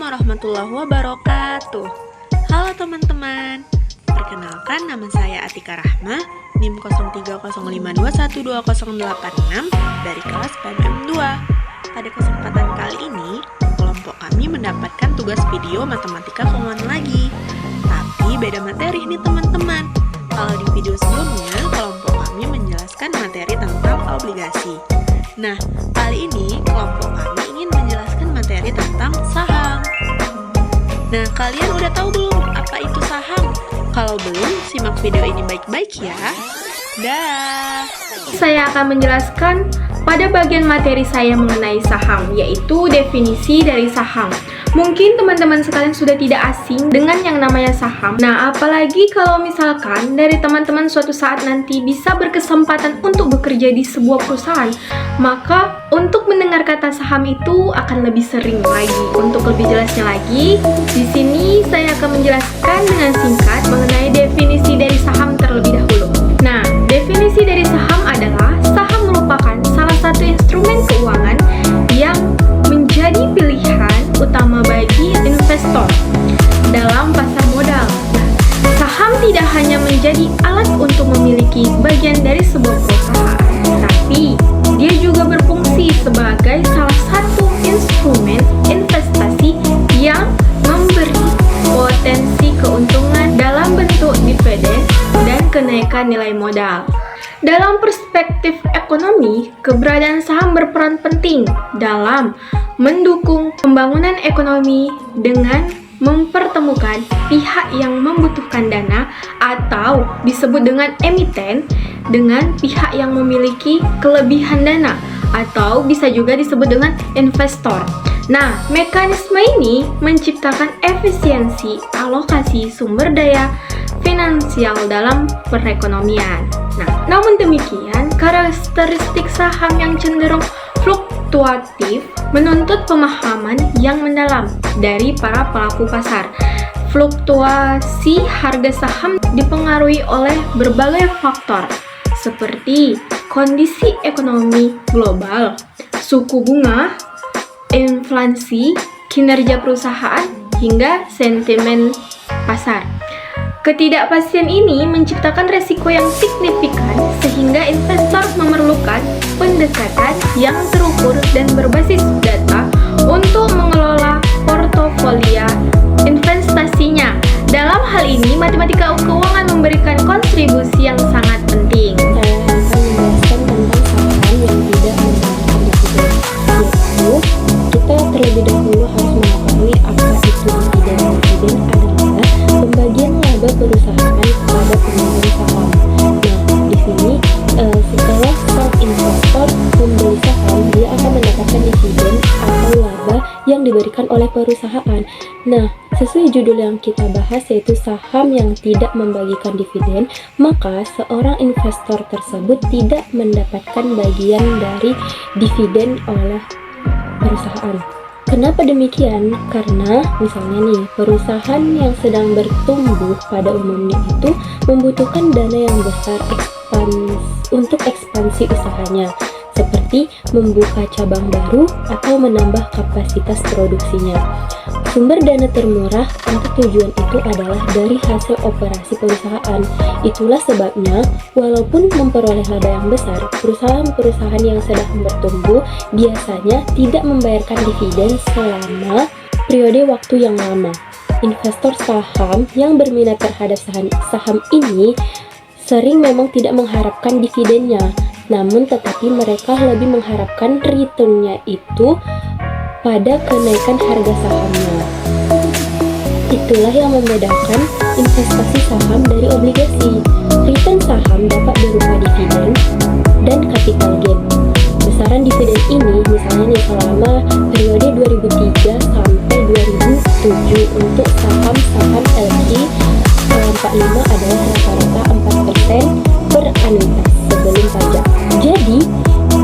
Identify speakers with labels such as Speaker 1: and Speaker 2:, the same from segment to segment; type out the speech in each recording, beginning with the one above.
Speaker 1: warahmatullahi wabarakatuh. Halo teman-teman, perkenalkan nama saya Atika Rahma, NIM 0305212086 dari kelas PMM 2. Pada kesempatan kali ini, kelompok kami mendapatkan tugas video matematika keumuman lagi. Tapi beda materi nih teman-teman. Kalau di video sebelumnya, kelompok kami menjelaskan materi tentang obligasi. Nah, kali ini kelompok kami ingin menjelaskan materi tentang saham. Nah, kalian udah tahu belum apa itu saham? Kalau belum, simak video ini baik-baik ya. Dah.
Speaker 2: Saya akan menjelaskan pada bagian materi saya mengenai saham, yaitu definisi dari saham. Mungkin teman-teman sekalian sudah tidak asing dengan yang namanya saham. Nah, apalagi kalau misalkan dari teman-teman suatu saat nanti bisa berkesempatan untuk bekerja di sebuah perusahaan, maka untuk mendengar kata saham itu akan lebih sering lagi. Untuk lebih jelasnya lagi, di sini saya akan menjelaskan dengan singkat mengenai definisi dari saham terlebih dahulu. Nah, definisi dari saham adalah saham merupakan salah satu instrumen keuangan yang menjadi pilihan utama bagi investor dalam pasar modal. Saham tidak hanya menjadi alat untuk memiliki bagian dari sebuah perusahaan, tapi dia juga berfungsi sebagai salah satu instrumen investasi yang memberi potensi keuntungan dalam bentuk dividen dan kenaikan nilai modal. Dalam perspektif ekonomi, keberadaan saham berperan penting dalam mendukung pembangunan ekonomi dengan mempertemukan pihak yang membutuhkan dana atau disebut dengan emiten dengan pihak yang memiliki kelebihan dana atau bisa juga disebut dengan investor. Nah, mekanisme ini menciptakan efisiensi alokasi sumber daya finansial dalam perekonomian. Nah, namun demikian, karakteristik saham yang cenderung fluktuatif menuntut pemahaman yang mendalam dari para pelaku pasar. Fluktuasi harga saham dipengaruhi oleh berbagai faktor seperti kondisi ekonomi global, suku bunga, inflasi, kinerja perusahaan, hingga sentimen pasar. Ketidakpastian ini menciptakan resiko yang signifikan sehingga investor memerlukan pendekatan yang terukur dan berbasis data untuk mengelola portofolio investasinya. Dalam hal ini, matematika keuangan memberikan kontribusi yang sangat penting.
Speaker 3: Saya akan menjelaskan tentang saham yang tidak membagikan dividen, yaitu kita terlebih dahulu harus mengetahui apa itu dividen. Dividen adalah pembagian laba perusahaan kepada pemegang saham. Nah, di sini setelah sang investor membeli saham, dia akan mendapatkan dividen atau laba yang diberikan oleh perusahaan. Nah, sesuai judul yang kita bahas yaitu saham yang tidak membagikan dividen, maka seorang investor tersebut tidak mendapatkan bagian dari dividen oleh perusahaan. Kenapa demikian? Karena misalnya nih, perusahaan yang sedang bertumbuh pada umumnya itu membutuhkan dana yang besar untuk ekspansi usahanya, seperti membuka cabang baru atau menambah kapasitas produksinya. Sumber dana termurah untuk tujuan itu adalah dari hasil operasi perusahaan. Itulah sebabnya, walaupun memperoleh laba yang besar, perusahaan-perusahaan yang sedang bertumbuh biasanya tidak membayarkan dividen selama periode waktu yang lama. Investor saham yang berminat terhadap saham ini sering memang tidak mengharapkan dividennya, namun tetapi mereka lebih mengharapkan returnnya itu pada kenaikan harga sahamnya. Itulah yang membedakan investasi saham dari obligasi. Return saham dapat berupa dividen dan capital gain. Besaran dividen ini misalnya nih selama periode 2003 sampai 2007 untuk saham-saham LQ 45 adalah rata-rata 4% per anuitas sebelum pajak. Jadi,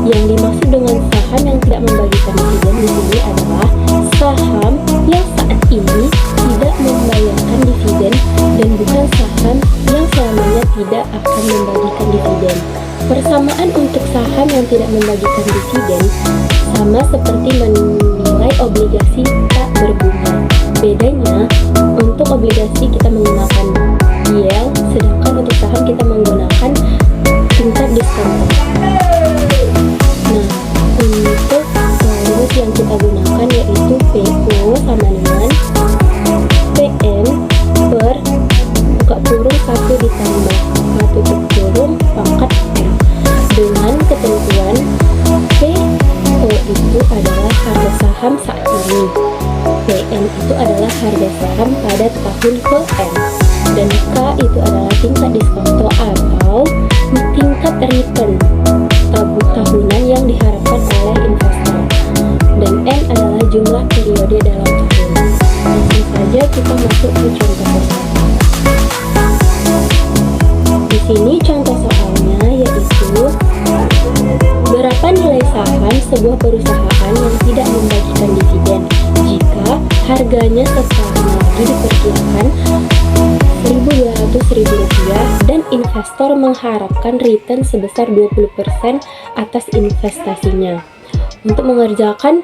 Speaker 3: yang dimaksud dengan saham yang tidak membagikan dividen di sini adalah saham yang saat ini tidak membayarkan dividen dan bukan saham yang selamanya tidak akan membagikan dividen. Persamaan untuk saham yang tidak membagikan dividen sama seperti menilai obligasi tak berbunga. Bedanya, untuk obligasi kita menggunakan yield, sedangkan untuk saham kita menggunakan tingkat diskonto. Nah, untuk rumus yang kita gunakan yaitu PO sama dengan PN per buka kurung 1 ditambah 1 tutup kurung pangkat M, dengan ketentuan PO itu adalah harga saham saat ini, PN itu adalah harga saham pada tahun ke-M, dan K itu adalah tingkat diskonto atau tingkat return tahunan yang diharapkan oleh investor, dan N adalah jumlah periode dalam tahun. Langsung saja kita masuk ke contoh soal. Di sini contoh soalnya yaitu berapa nilai saham sebuah perusahaan yang tidak membagikan dividen jika harganya sesaat lagi diperkirakan Rp1.200.000 dan investor mengharapkan return sebesar 20% atas investasinya. Untuk mengerjakan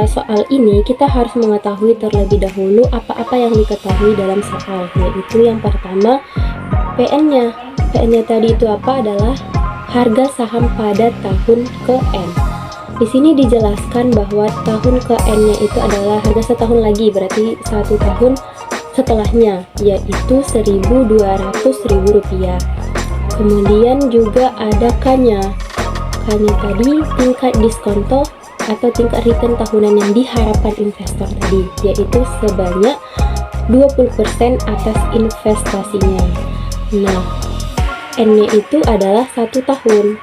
Speaker 3: soal ini, kita harus mengetahui terlebih dahulu apa-apa yang diketahui dalam soal, yaitu yang pertama PN-nya. PN-nya tadi itu apa? Adalah harga saham pada tahun ke-N. Di sini dijelaskan bahwa tahun ke-N-nya itu adalah harga setahun lagi, berarti 1 tahun setelahnya, yaitu Rp1.200.000. Kemudian juga ada K-nya. K-nya tadi tingkat diskonto atau tingkat return tahunan yang diharapkan investor tadi, yaitu sebanyak 20% atas investasinya. Nah, N-nya itu adalah 1 tahun.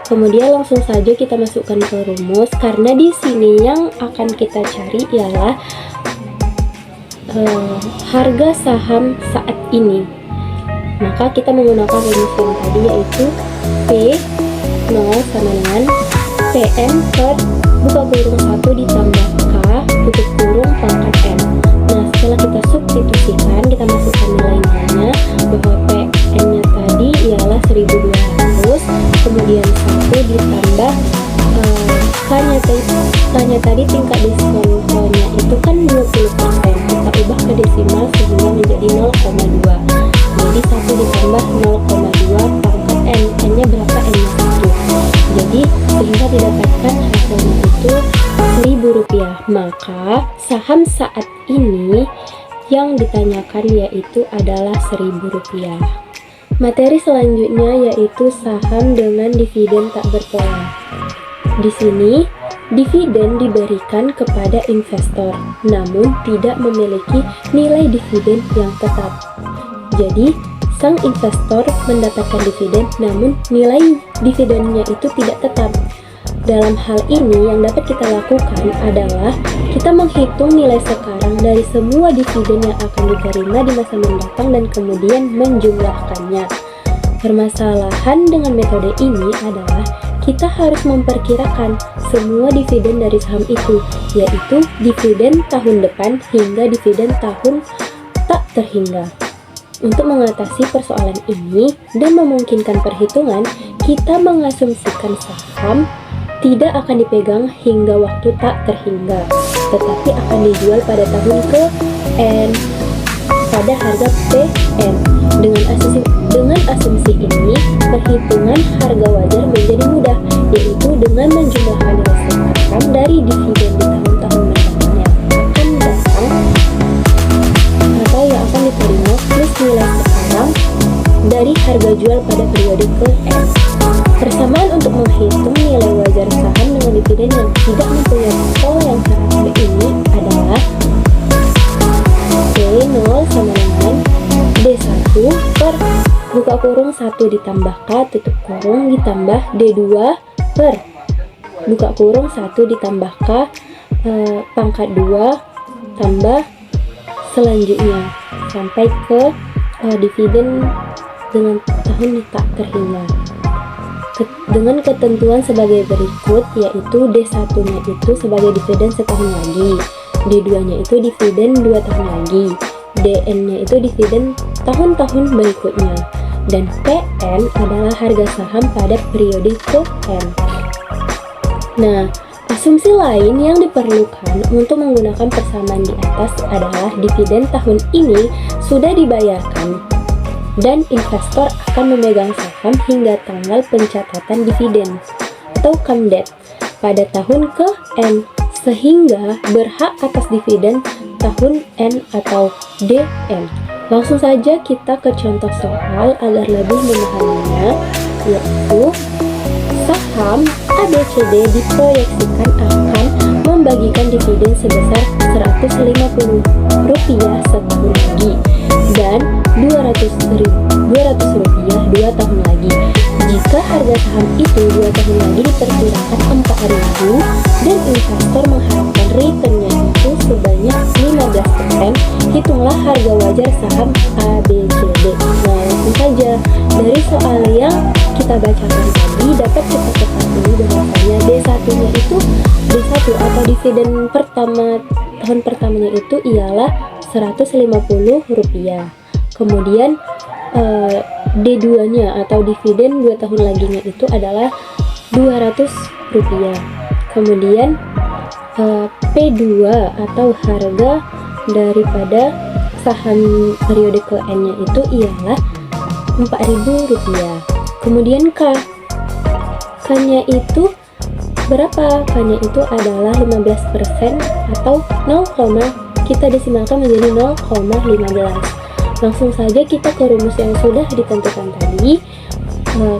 Speaker 3: Kemudian langsung saja kita masukkan ke rumus, karena di sini yang akan kita cari ialah harga saham saat ini. Maka kita menggunakan rumus yang tadi, yaitu P0 sama dengan PN per buka kurung 1 ditambah K tutup kurung pangkat M. Nah, setelah kita substitusikan, kita masukkan nilai-nilainya, bahwa PN-nya tadi ialah 1.200, kemudian 1 ditambah K-nya tadi tingkat diskontonya itu kan 20%, kita ubah ke desimal sehingga menjadi 0,2. Jadi 1 ditambah 0,2 pangkat N. N-nya berapa? N-nya 1. Jadi sehingga didapatkan hasilnya itu Rp1.000. Maka saham saat ini yang ditanyakan yaitu adalah Rp1.000. Materi selanjutnya yaitu saham dengan dividen tak berpola. Di sini dividen diberikan kepada investor, namun tidak memiliki nilai dividen yang tetap. Jadi, sang investor mendapatkan dividen, namun nilai dividennya itu tidak tetap. Dalam hal ini, yang dapat kita lakukan adalah kita menghitung nilai sekarang dari semua dividen yang akan diterima di masa mendatang dan kemudian menjumlahkannya. Permasalahan dengan metode ini adalah kita harus memperkirakan semua dividen dari saham itu, yaitu dividen tahun depan hingga dividen tahun tak terhingga. Untuk mengatasi persoalan ini dan memungkinkan perhitungan, kita mengasumsikan saham tidak akan dipegang hingga waktu tak terhingga, tetapi akan dijual pada tahun ke-N pada harga PN. Dengan asumsi ini, perhitungan harga wajar menjadi mudah, yaitu dengan menjumlahkan nilai sekarang dari dividen di tahun-tahun mendatang yang akan datang atau yang akan diterima plus nilai sekarang dari harga jual pada periode ke-N. Persamaan untuk menghitung nilai wajar saham dengan dividen yang tidak mempunyai pola yang sama ini adalah D0 sama dengan D1 per buka kurung 1 ditambah K tutup kurung ditambah D2 per buka kurung 1 ditambah K pangkat 2 tambah selanjutnya sampai ke dividen dengan tahun tak terhingga. Dengan ketentuan sebagai berikut, yaitu D1-nya itu sebagai dividen setahun lagi, D2-nya itu dividen 2 tahun lagi, DN-nya itu dividen tahun-tahun berikutnya, dan PN adalah harga saham pada periode ke-N. Nah, Asumsi lain yang diperlukan untuk menggunakan persamaan di atas adalah dividen tahun ini sudah dibayarkan dan investor akan memegang saham hingga tanggal pencatatan dividen atau come date pada tahun ke-N, sehingga berhak atas dividen tahun N atau DN. Langsung saja kita ke contoh soal agar lebih memahaminya, yaitu saham ABCD diproyeksikan akan membagikan dividen sebesar Rp150 setahun lagi dan Rp200 2 tahun lagi. Jika harga saham itu 2 tahun lagi diperkirakan Rp4.000 dan investor mengharapkan returnnya itu sebanyak 15%, hitunglah harga wajar saham ABCD. Nah, langsung saja dari soal yang kita bacakan tadi dapat kita ketahui bahwasanya D1-nya itu D1 atau dividen tahun pertamanya itu ialah Rp150. Kemudian D2-nya atau dividen 2 tahun laginya itu adalah Rp200. Kemudian P2 atau harga daripada saham periode ke-N-nya itu ialah Rp4.000. Kemudian K-nya itu berapa? K-nya itu adalah 15% atau 0, kita desimalkan menjadi 0,15. Langsung saja kita ke rumus yang sudah ditentukan tadi,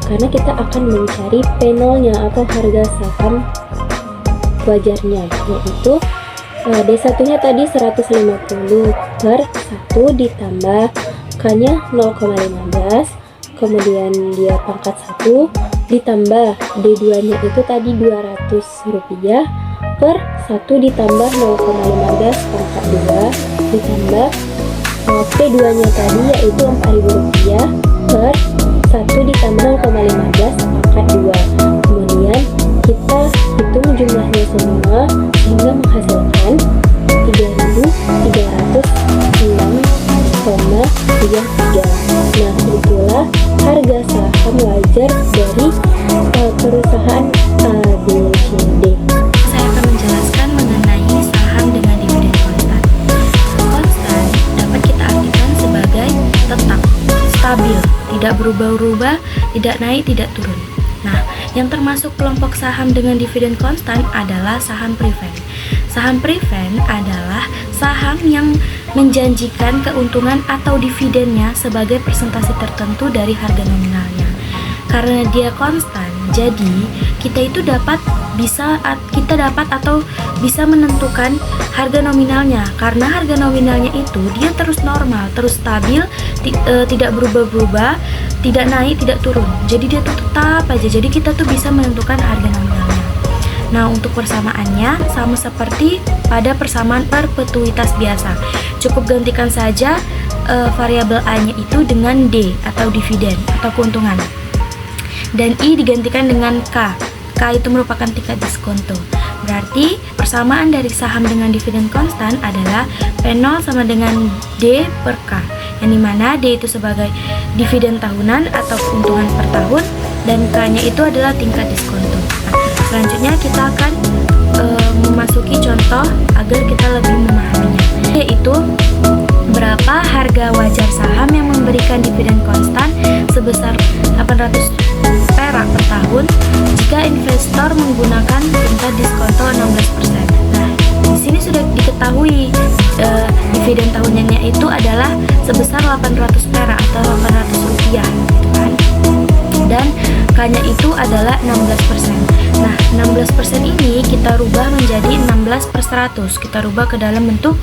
Speaker 3: karena kita akan mencari P0-nya atau harga saham wajarnya, yaitu D1-nya tadi 150 per 1 ditambah K-nya 0,15, kemudian dia pangkat 1 ditambah D2-nya itu tadi Rp200 per 1 ditambah 0,15 pangkat 2 ditambah P2-nya tadi yaitu Rp4.000 per 1 ditambah 0,15 pangkat 2. Kemudian kita hitung jumlahnya semua sehingga menghasilkan 3.306,33. Nah, itulah harga saham wajar dari perusahaan ABCD.
Speaker 4: Saya akan menjelaskan mengenai saham dengan dividen konstan. Konstan dapat kita artikan sebagai tetap, stabil, tidak berubah-ubah, tidak naik, tidak turun. Nah, yang termasuk kelompok saham dengan dividen konstan adalah saham preferred. Saham preferred adalah saham yang menjanjikan keuntungan atau dividennya sebagai persentase tertentu dari harga nominalnya. Karena dia konstan, jadi kita dapat atau bisa menentukan harga nominalnya. Karena harga nominalnya itu dia terus normal, terus stabil, tidak berubah-ubah, tidak naik, tidak turun. Jadi dia tetap aja. Jadi kita bisa menentukan harga nominalnya. Nah, untuk persamaannya sama seperti pada persamaan perpetuitas biasa. Cukup gantikan saja variabel A-nya itu dengan D atau dividen atau keuntungan. Dan I digantikan dengan K. K itu merupakan tingkat diskonto. Berarti persamaan dari saham dengan dividen konstan adalah P0 sama dengan D per K, yang dimana D itu sebagai dividen tahunan atau keuntungan per tahun dan K-nya itu adalah tingkat diskonto. Selanjutnya kita akan memasuki contoh agar kita lebih memahaminya, yaitu berapa harga wajar saham yang memberikan dividen konstan sebesar 800 perak per tahun jika investor menggunakan tingkat diskonto 16%. Nah, di sini sudah diketahui dividen tahunannya itu adalah sebesar 800 perak atau 800 rupiah, gitu kan? Dan K-nya itu adalah 16%. Nah, 16% ini kita rubah menjadi 16/100. Kita rubah ke dalam bentuk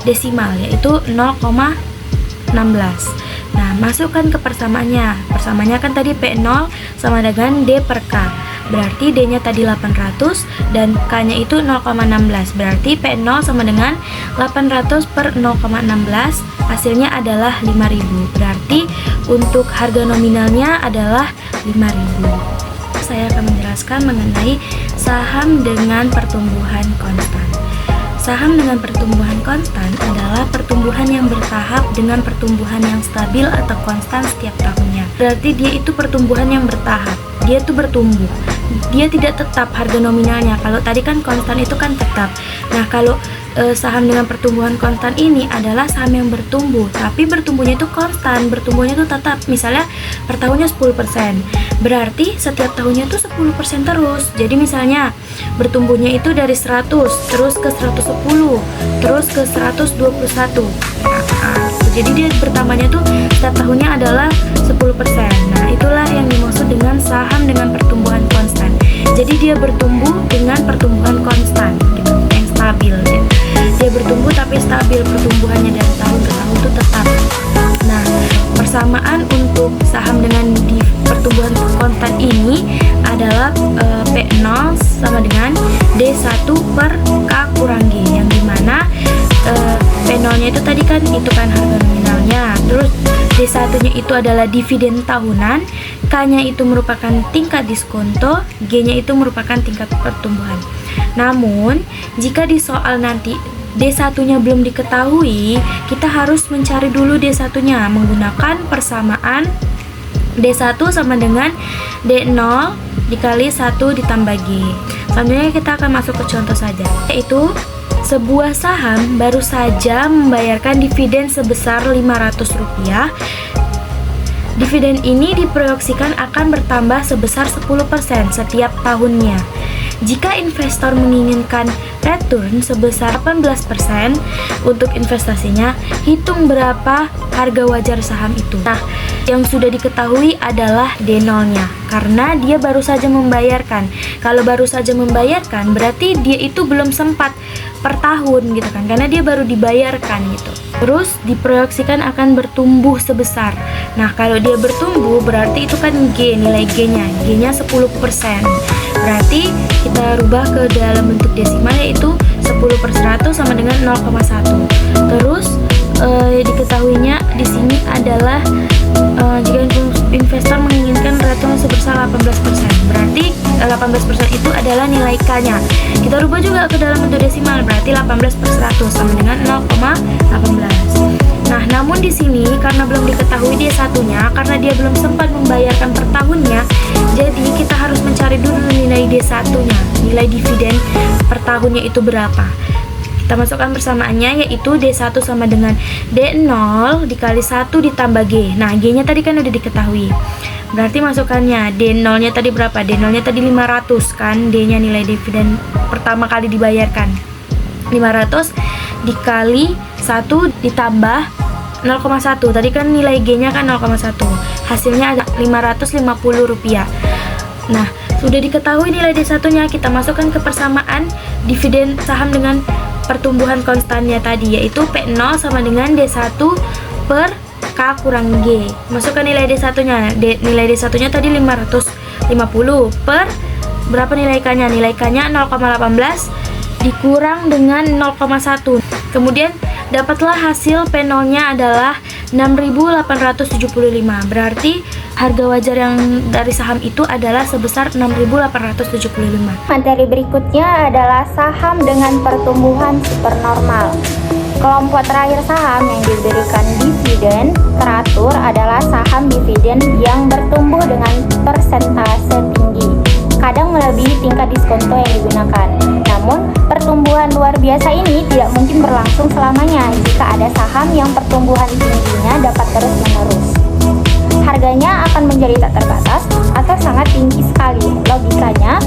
Speaker 4: desimal, yaitu 0,16. Nah, masukkan ke persamaannya. Persamaannya kan tadi P0 sama dengan D per K. Berarti D-nya tadi 800 dan K-nya itu 0,16. Berarti P0 sama dengan 800 per 0,16. Hasilnya adalah 5.000. Berarti untuk harga nominalnya adalah 5.000. Saya akan menjelaskan mengenai saham dengan pertumbuhan konstan. Saham dengan pertumbuhan konstan adalah pertumbuhan yang bertahap dengan pertumbuhan yang stabil atau konstan setiap tahunnya. Berarti dia itu pertumbuhan yang bertahap. dia tuh bertumbuh. Dia tidak tetap harga nominalnya. Kalau tadi kan konstan itu kan tetap. Nah, kalau saham dengan pertumbuhan konstan ini adalah saham yang bertumbuh, tapi bertumbuhnya itu konstan, bertumbuhnya itu tetap. Misalnya per tahunnya 10%, berarti setiap tahunnya itu 10% terus. Jadi misalnya bertumbuhnya itu dari 100, terus ke 110, terus ke 121. Jadi dia bertambahnya tuh setiap tahunnya adalah 10%. Nah, itulah yang dimaksud dengan saham dengan pertumbuhan konstan. Jadi dia bertumbuh dengan pertumbuhan konstan gitu, yang stabil gitu. Dia bertumbuh tapi stabil pertumbuhannya dari tahun ke tahun itu tetap. Nah, persamaan untuk saham dengan di pertumbuhan konstan ini adalah P0 sama dengan D1 per K kurang G, yang dimana P0-nya itu tadi kan itu kan harga nominalnya, terus D1-nya itu adalah dividen tahunan, K-nya itu merupakan tingkat diskonto, G-nya itu merupakan tingkat pertumbuhan. Namun, jika di soal nanti D1-nya belum diketahui, kita harus mencari dulu D1-nya menggunakan persamaan D1 sama dengan D0 dikali 1 ditambah G. Selanjutnya kita akan masuk ke contoh saja, yaitu sebuah saham baru saja membayarkan dividen sebesar Rp500. Dividen ini diproyeksikan akan bertambah sebesar 10% setiap tahunnya. Jika investor menginginkan return sebesar 18% untuk investasinya, hitung berapa harga wajar saham itu. Nah, yang sudah diketahui adalah D0-nya, karena dia baru saja membayarkan. Kalau baru saja membayarkan, berarti dia itu belum sempat per tahun gitu kan, karena dia baru dibayarkan gitu. Terus diproyeksikan akan bertumbuh sebesar. Nah, kalau dia bertumbuh berarti itu kan G, nilai G-nya. G-nya 10%. Berarti kita rubah ke dalam bentuk desimal, yaitu 10/100 sama dengan 0,1. Terus diketahuinya di sini adalah jika investor menginginkan return sebesar 18%, berarti 18% itu adalah nilai K-nya. Kita rubah juga ke dalam bentuk desimal, berarti 18/100 sama dengan 0,18. Nah, namun di sini karena belum diketahui D1-nya, karena dia belum sempat membayarkan per tahunnya, jadi kita harus mencari dulu nilai D1-nya, nilai dividen per tahunnya itu berapa. Kita masukkan persamaannya, yaitu D1 sama dengan D0 dikali 1 ditambah G. Nah, G-nya tadi kan udah diketahui. Berarti masukannya D0-nya tadi berapa? D0-nya tadi 500 kan, D-nya nilai dividen pertama kali dibayarkan. 500 dikali 1 ditambah 0,1. Tadi kan nilai G-nya kan 0,1. Hasilnya ada Rp550. Nah, sudah diketahui nilai D1-nya, kita masukkan ke persamaan dividen saham dengan pertumbuhan konstannya tadi, yaitu P0 sama dengan D1 per K kurang G. Masukkan nilai D1-nya. Nilai D1-nya tadi 550 per berapa nilai K-nya? Nilai K-nya 0,18 dikurang dengan 0,1. Kemudian dapatlah hasil P0-nya adalah 6.875. Berarti harga wajar yang dari saham itu adalah sebesar 6.875.
Speaker 5: Materi berikutnya adalah saham dengan pertumbuhan supernormal. Kelompok terakhir saham yang diberikan dividen teratur adalah saham dividen yang bertumbuh dengan persentase tinggi, kadang melebihi tingkat diskonto yang digunakan. Namun, pertumbuhan luar biasa ini tidak mungkin berlangsung selamanya jika ada saham yang pertumbuhan tingginya dapat terus-menerus. Harganya akan menjadi tak terbatas atau sangat tinggi sekali. Logikanya,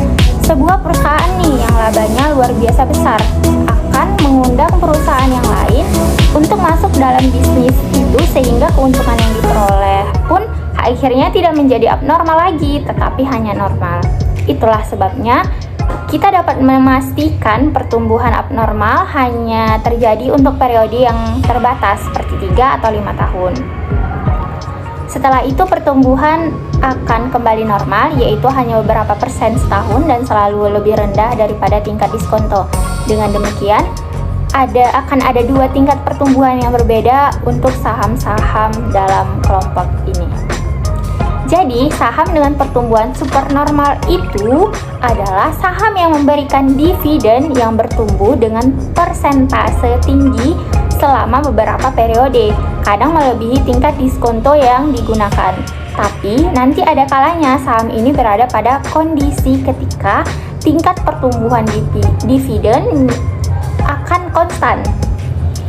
Speaker 5: sebuah perusahaan nih yang labanya luar biasa besar akan mengundang perusahaan yang lain untuk masuk dalam bisnis itu, sehingga keuntungan yang diperoleh pun akhirnya tidak menjadi abnormal lagi, tetapi hanya normal. Itulah sebabnya kita dapat memastikan pertumbuhan abnormal hanya terjadi untuk periode yang terbatas seperti 3 atau 5 tahun. Setelah itu pertumbuhan akan kembali normal, yaitu hanya beberapa persen setahun dan selalu lebih rendah daripada tingkat diskonto. Dengan demikian, akan ada 2 tingkat pertumbuhan yang berbeda untuk saham-saham dalam kelompok ini. Jadi, saham dengan pertumbuhan supernormal itu adalah saham yang memberikan dividen yang bertumbuh dengan persentase tinggi selama beberapa periode, kadang melebihi tingkat diskonto yang digunakan. Tapi nanti ada kalanya saham ini berada pada kondisi ketika tingkat pertumbuhan dividen akan konstan.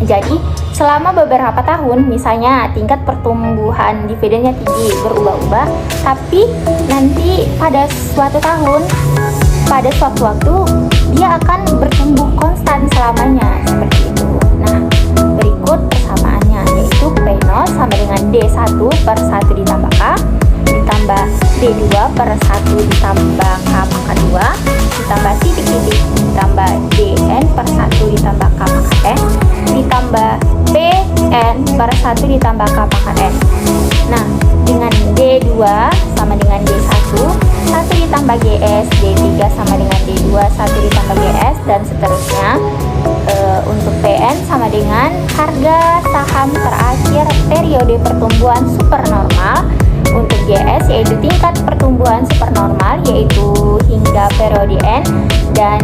Speaker 5: Jadi selama beberapa tahun misalnya tingkat pertumbuhan dividennya tinggi, berubah-ubah, tapi nanti pada suatu tahun, pada suatu waktu dia akan bertumbuh konstan selamanya, seperti itu. Nah, berikut persamaannya, yaitu P0 sama dengan D1 per 1 ditambah K, ditambah D2 per 1 ditambah K pangkat 2, ditambah titik-titik, ditambah DN per 1 ditambah K pangkat N, ditambah PN per 1 ditambah K pangkat N. Nah, dengan D2 sama dengan D1, 1 ditambah GS, D3 sama dengan D2, 1 ditambah GS, dan seterusnya. Untuk PN sama dengan harga saham terakhir periode pertumbuhan supernormal. Untuk GS yaitu tingkat pertumbuhan supernormal yaitu hingga periode N, dan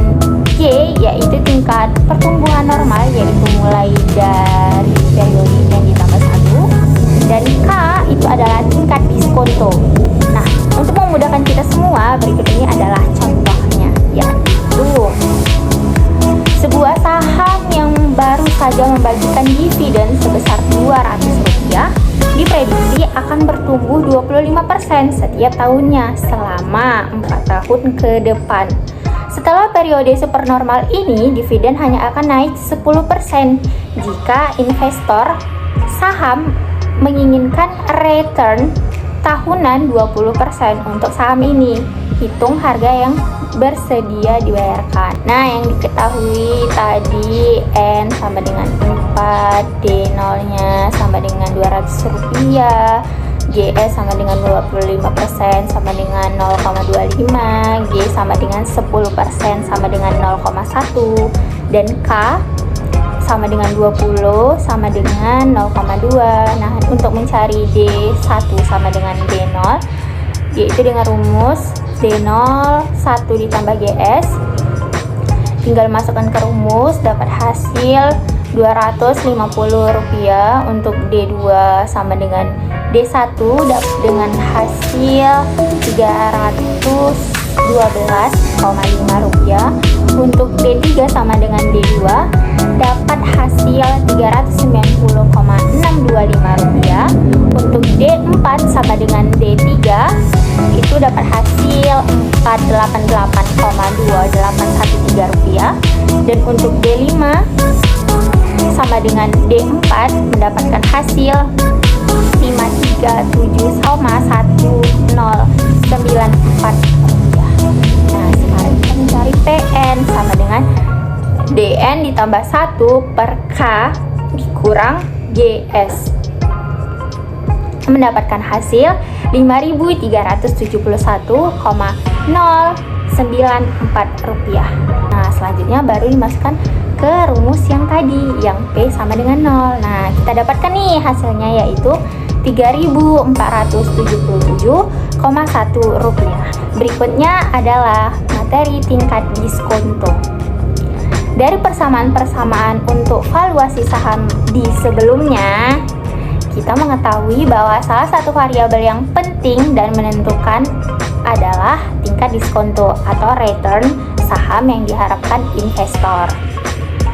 Speaker 5: G yaitu tingkat pertumbuhan normal yaitu mulai dari periode N ditambah 1, dan K itu adalah tingkat diskonto. Nah, untuk memudahkan kita semua, berikut ini adalah contohnya, yaitu sebuah saham yang baru saja membagikan dividen sebesar Rp200 diprediksi akan bertumbuh 25% setiap tahunnya selama 4 tahun ke depan. Setelah periode supernormal ini, dividen hanya akan naik 10% jika investor saham menginginkan return tahunan 20% untuk saham ini. Hitung harga yang bersedia dibayarkan. Nah, yang diketahui tadi N sama dengan 4, D0 nya sama dengan Rp200, GS sama dengan 25% sama dengan 0,25, G sama dengan 10% sama dengan 0,1, dan K sama dengan 20 sama dengan 0,2. Nah, untuk mencari D1 sama dengan D0, yaitu dengan rumus D0 1 ditambah GS, tinggal masukkan ke rumus, dapat hasil Rp250. Untuk D2 sama dengan D1 dapat dengan hasil Rp312,5. Untuk D3 sama dengan D2 dapat hasil Rp390,625. Untuk D4 sama dengan D3 itu dapat hasil Rp488,2813. Dan untuk D5 sama dengan D4 mendapatkan hasil Rp537,1094. Nah, sekarang kita mencari PN sama dengan DN ditambah 1 per K dikurang GS, mendapatkan hasil Rp5.371,094. Nah, selanjutnya baru dimasukkan ke rumus yang tadi, yang P sama dengan 0. Nah, kita dapatkan nih hasilnya, yaitu Rp3.477,1. Berikutnya adalah materi tingkat diskonto. Dari persamaan-persamaan untuk valuasi saham di sebelumnya, kita mengetahui bahwa salah satu variabel yang penting dan menentukan adalah tingkat diskonto atau return saham yang diharapkan investor.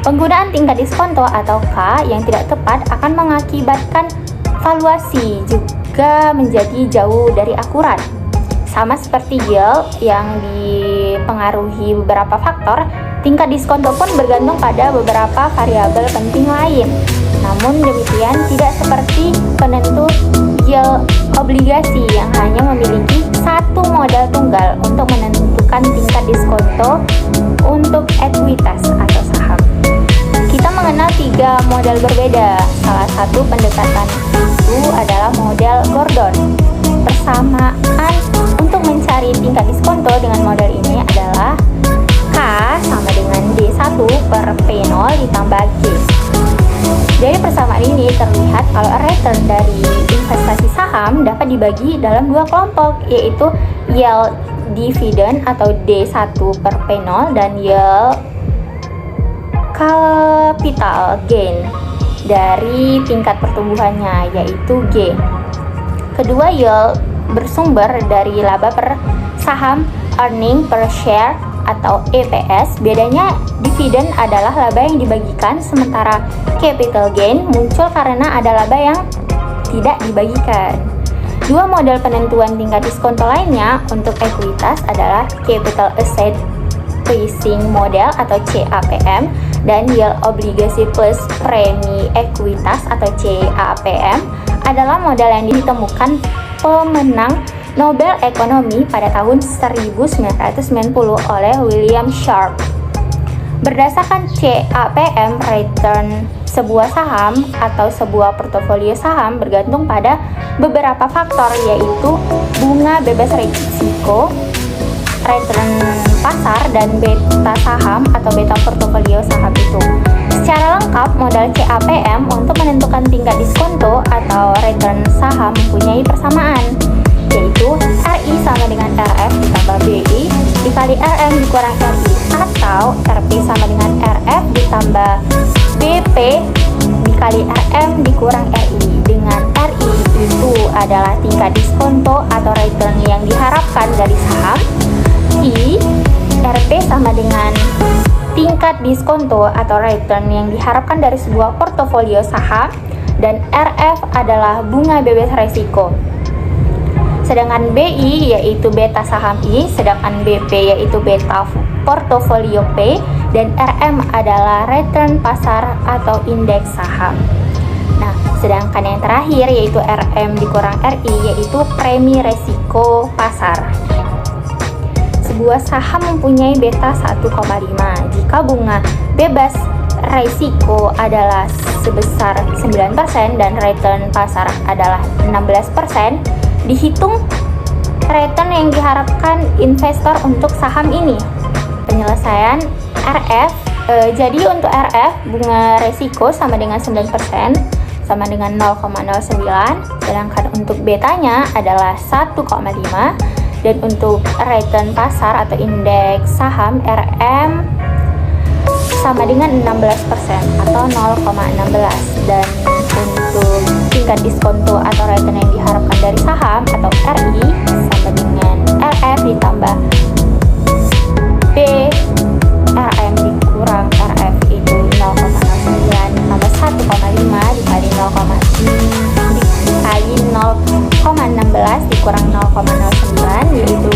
Speaker 5: Penggunaan tingkat diskonto atau K yang tidak tepat akan mengakibatkan valuasi juga menjadi jauh dari akurat. Sama seperti yield yang dipengaruhi beberapa faktor, tingkat diskonto pun bergantung pada beberapa variabel penting lain. Namun demikian tidak seperti penentu yield obligasi yang hanya memiliki satu modal tunggal untuk menentukan tingkat diskonto untuk ekuitas atau saham. Kita mengenal 3 model berbeda. Salah satu pendekatan itu adalah model Gordon. Persamaan untuk mencari tingkat diskonto dengan model ini adalah K sama dengan D1 per P0 ditambah G. Dari persamaan ini terlihat kalau return dari investasi saham dapat dibagi dalam 2 kelompok, yaitu yield dividend atau D1 per P0 dan yield capital gain dari tingkat pertumbuhannya, yaitu G. Kedua yield bersumber dari laba per saham, earning per share atau EPS. Bedanya dividen adalah laba yang dibagikan, sementara capital gain muncul karena ada laba yang tidak dibagikan. Dua model penentuan tingkat diskonto lainnya untuk ekuitas adalah capital asset pricing model atau CAPM dan yield obligasi plus premi ekuitas atau CAPM adalah model yang ditemukan pemenang Nobel Ekonomi pada tahun 1990 oleh William Sharpe. Berdasarkan CAPM, return sebuah saham atau sebuah portofolio saham bergantung pada beberapa faktor, yaitu bunga bebas risiko, return pasar, dan beta saham atau beta portofolio saham itu. Secara lengkap, modal CAPM untuk menentukan tingkat diskonto atau return saham mempunyai persamaan, yaitu RI sama dengan RF ditambah BI dikali RM dikurang RI, atau RP sama dengan RF ditambah BP dikali RM dikurang RI, dengan RI itu adalah tingkat diskonto atau return yang diharapkan dari saham. I, RP sama dengan tingkat diskonto atau return yang diharapkan dari sebuah portofolio saham, dan RF adalah bunga bebas risiko. Sedangkan BI yaitu beta saham I, sedangkan BP yaitu beta portofolio P, dan RM adalah return pasar atau indeks saham. Nah, sedangkan yang terakhir yaitu RM dikurang RI yaitu premi resiko pasar. Sebuah saham mempunyai beta 1,5 jika bunga bebas risiko adalah sebesar 9% dan return pasar adalah 16%. Dihitung return yang diharapkan investor untuk saham ini. Penyelesaian RF, jadi untuk RF bunga resiko sama dengan 9% sama dengan 0,09, sedangkan untuk betanya adalah 1,5, dan untuk return pasar atau indeks saham RM sama dengan 16% atau 0,16, dan untuk tingkat diskonto atau return yang diharapkan dari saham atau RI sama dengan RF ditambah B RM dikurang RF itu 0,09 tambah 1,5 dikali 0,16 dikurang 0,09 yaitu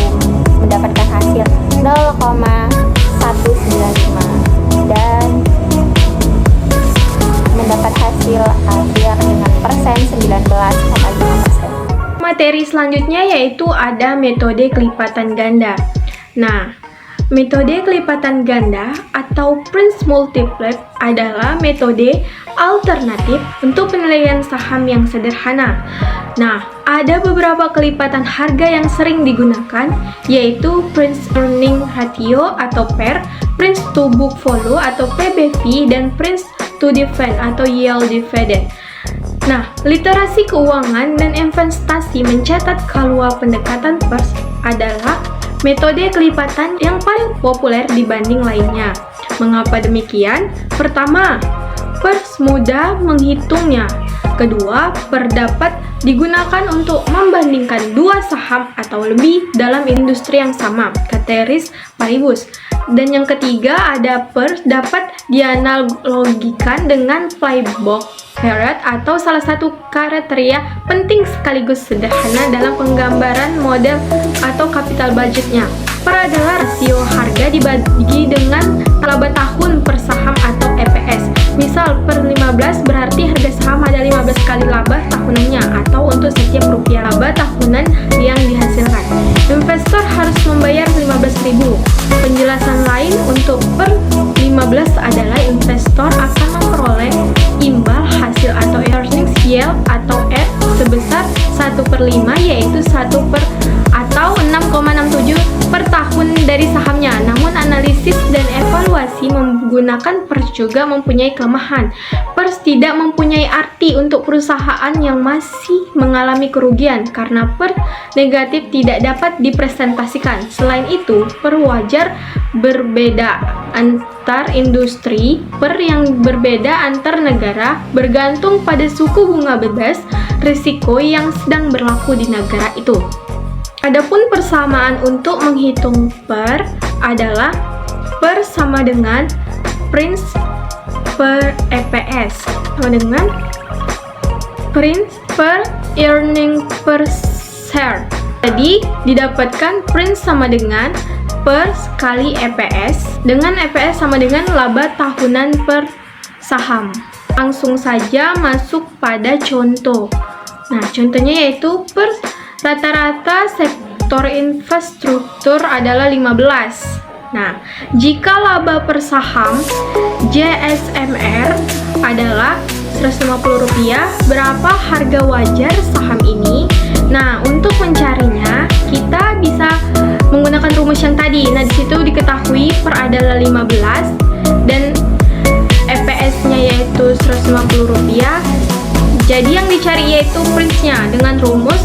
Speaker 5: mendapatkan hasil 0,195 dan mendapat hasil akhir dengan persen 19,5%.
Speaker 2: Materi selanjutnya yaitu ada metode kelipatan ganda. Nah, metode kelipatan ganda atau Prince Multiplier adalah metode alternatif untuk penilaian saham yang sederhana. Nah, ada beberapa kelipatan harga yang sering digunakan, yaitu Prince Earning Ratio atau PER, Prince to Book Value atau PBV, dan Prince to Dividend atau Yield Dividend. Nah, literasi keuangan dan investasi mencatat kalau pendekatan PER adalah metode kelipatan yang paling populer dibanding lainnya. Mengapa demikian? Pertama, PER mudah menghitungnya. Kedua, PER dapat digunakan untuk membandingkan dua saham atau lebih dalam industri yang sama, ceteris paribus. Dan yang ketiga, ada PER dapat dianalogikan dengan playbook period atau salah satu kriteria penting sekaligus sederhana dalam penggambaran model atau capital budgetnya. PER adalah rasio harga dibagi dengan laba tahun per saham atau EPS. Misal per 15 berarti harga saham ada 15 kali laba tahunannya, atau untuk setiap rupiah laba tahunan yang dihasilkan, investor harus membayar 15.000. Penjelasan lain untuk per 15 adalah investor akan memperoleh imbal hasil atau earnings yield atau E sebesar 1/5 yaitu 1 per atau 6,67 per tahun dari sahamnya. Namun analisis dan evaluasi menggunakan PER juga mempunyai kelemahan. PER tidak mempunyai arti untuk perusahaan yang masih mengalami kerugian karena PER negatif tidak dapat dipresentasikan. Selain itu, PER wajar berbeda antar industri, PER yang berbeda antar negara bergantung pada suku bunga bebas risiko yang sedang berlaku di negara itu. Adapun persamaan untuk menghitung per adalah per sama dengan prince per EPS sama dengan prince per earning per share. Jadi didapatkan prince sama dengan per kali EPS, dengan EPS sama dengan laba tahunan per saham. Langsung saja masuk pada contoh. Nah, contohnya yaitu per rata-rata sektor infrastruktur adalah 15. Nah, jika laba per saham JSMR adalah Rp150, berapa harga wajar saham ini? Nah, untuk mencarinya kita bisa menggunakan rumus yang tadi. Nah, di situ diketahui per adalah 15 dan EPS-nya yaitu Rp150. Jadi yang dicari yaitu prince-nya dengan rumus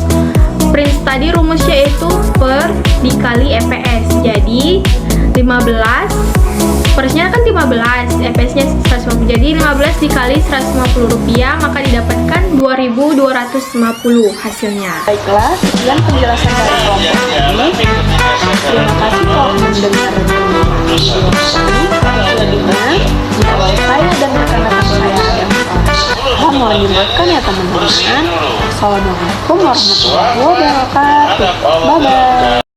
Speaker 2: prince tadi, rumusnya yaitu per dikali EPS. Jadi 15 persnya kan 15, EPS-nya 150. Jadi 15 dikali Rp150 maka didapatkan 2.250 hasilnya.
Speaker 1: Baiklah, sekian penjelasan dari kelompok ini. Terima kasih telah mendengar video kami. Selanjutnya, jika saya dan rekan-rekan saya ada yang salah, mohon dimaafkan ya teman-teman. Assalamualaikum warahmatullahi wabarakatuh. Bye-bye.